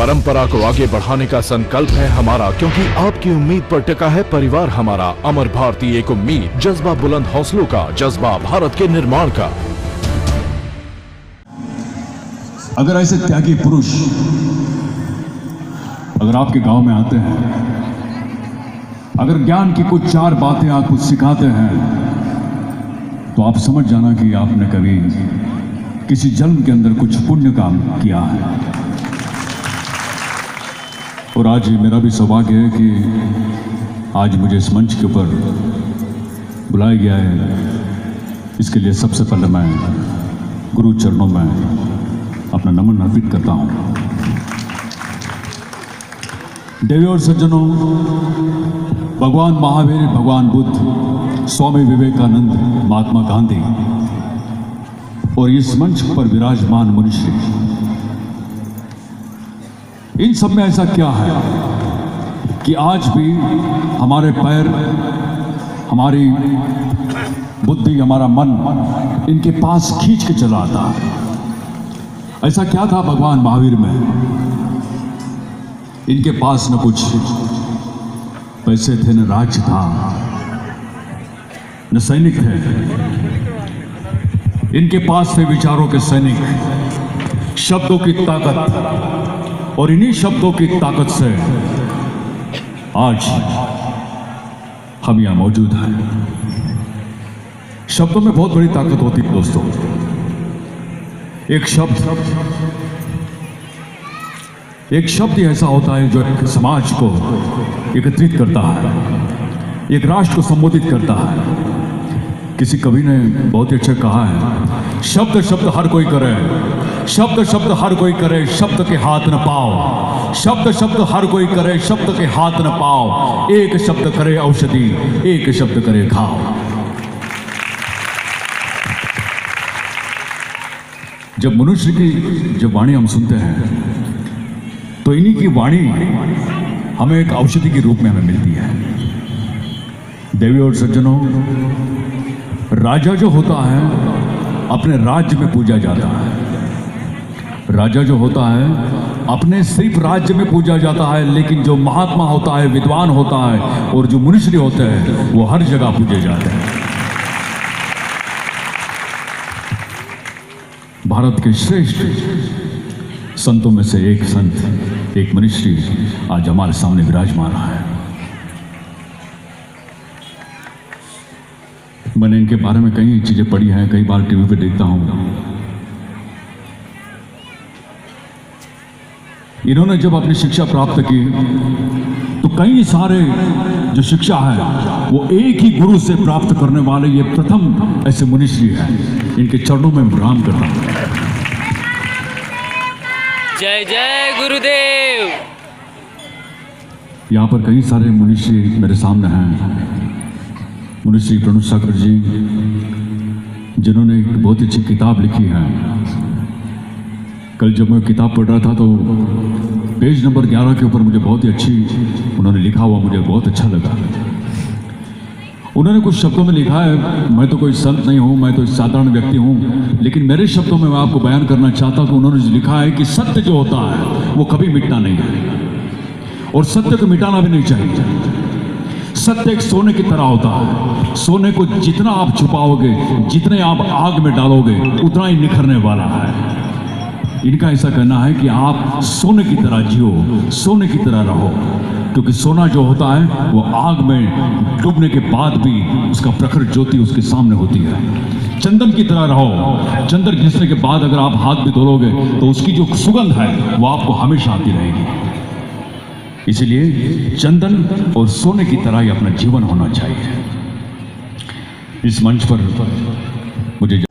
परंपरा को आगे बढ़ाने का संकल्प है हमारा, क्योंकि आपकी उम्मीद पर टिका है परिवार हमारा। अमर भारती एक उम्मीद, जज्बा बुलंद हौसलों का, जज्बा भारत के निर्माण का। अगर ऐसे त्यागी पुरुष अगर आपके गांव में आते हैं, अगर ज्ञान की कुछ चार बातें आपको सिखाते हैं, तो आप समझ जाना कि आपने कभी किसी जन्म के अंदर कुछ पुण्य काम किया है। और आज मेरा भी सौभाग्य है कि आज मुझे इस मंच के ऊपर बुलाया गया है। इसके लिए सबसे पहले मैं गुरु चरणों में अपना नमन अर्पित करता हूं। देवी और सज्जनों, भगवान महावीर, भगवान बुद्ध, स्वामी विवेकानंद, महात्मा गांधी और इस मंच पर विराजमान मनुष्य, इन सब में ऐसा क्या है कि आज भी हमारे पैर, हमारी बुद्धि, हमारा मन इनके पास खींच के चला आता है। ऐसा क्या था भगवान महावीर में? इनके पास न कुछ पैसे थे, न राज्य था, न सैनिक थे। इनके पास थे विचारों के सैनिक, शब्दों की ताकत, और इन्हीं शब्दों की ताकत से आज हम यहां मौजूद हैं। शब्दों में बहुत बड़ी ताकत होती है दोस्तों। एक शब्द ही ऐसा होता है जो एक समाज को एकत्रित करता है, एक राष्ट्र को संबोधित करता है। किसी कवि ने बहुत ही अच्छा कहा है, शब्द शब्द हर कोई करे, शब्द शब्द हर कोई करे, शब्द के हाथ न पाओ। शब्द शब्द हर कोई करे, शब्द के हाथ न पाओ। एक शब्द करे औषधि, एक शब्द करे घाव। जब मनुष्य की जब वाणी हम सुनते हैं, तो इन्हीं की वाणी हमें एक औषधि के रूप में हमें मिलती है। देवी और सज्जनों, राजा जो होता है अपने राज्य में पूजा जाता है। राजा जो होता है अपने सिर्फ राज्य में पूजा जाता है, लेकिन जो महात्मा होता है, विद्वान होता है, और जो मनुष्य होते हैं, वो हर जगह पूजे जाते हैं। भारत के श्रेष्ठ संतों में से एक संत, एक मनुष्य आज हमारे सामने विराजमान है। मैंने इनके बारे में कई चीजें पढ़ी हैं, कई बार टीवी पे देखता हूं। इन्होंने जब अपनी शिक्षा प्राप्त की, तो कई सारे जो शिक्षा है वो एक ही गुरु से प्राप्त करने वाले ये प्रथम ऐसे मनुष्य हैं। इनके चरणों में प्रणाम करता हूं। जय जय गुरुदेव। यहाँ पर कई सारे मनुष्य मेरे सामने हैं। मनुष्य प्रणुत सागर जी, जिन्होंने एक बहुत अच्छी किताब लिखी है। कल जब मैं किताब पढ़ रहा था, तो पेज नंबर 11 के ऊपर मुझे बहुत ही अच्छी उन्होंने लिखा हुआ मुझे बहुत अच्छा लगा। उन्होंने कुछ शब्दों में लिखा है, मैं तो कोई संत नहीं हूँ, मैं तो साधारण व्यक्ति हूँ, लेकिन मेरे शब्दों में मैं आपको बयान करना चाहता हूँ। उन्होंने जो लिखा है कि सत्य जो होता है वो कभी मिटना नहीं है, और सत्य को मिटाना भी नहीं चाहिए। सत्य एक सोने की तरह होता है। सोने को जितना आप छुपाओगे, जितने आप आग में डालोगे, उतना ही निखरने वाला है। इनका ऐसा कहना है कि आप सोने की तरह जियो, सोने की तरह रहो, क्योंकि सोना जो होता है वो आग में डूबने के बाद भी उसका प्रखर ज्योति उसके सामने होती है। चंदन की तरह रहो, चंदन घिसने के बाद अगर आप हाथ भी धोलोगे तो उसकी जो सुगंध है वो आपको हमेशा आती रहेगी। इसलिए चंदन और सोने की तरह ही अपना जीवन होना चाहिए। इस मंच पर मुझे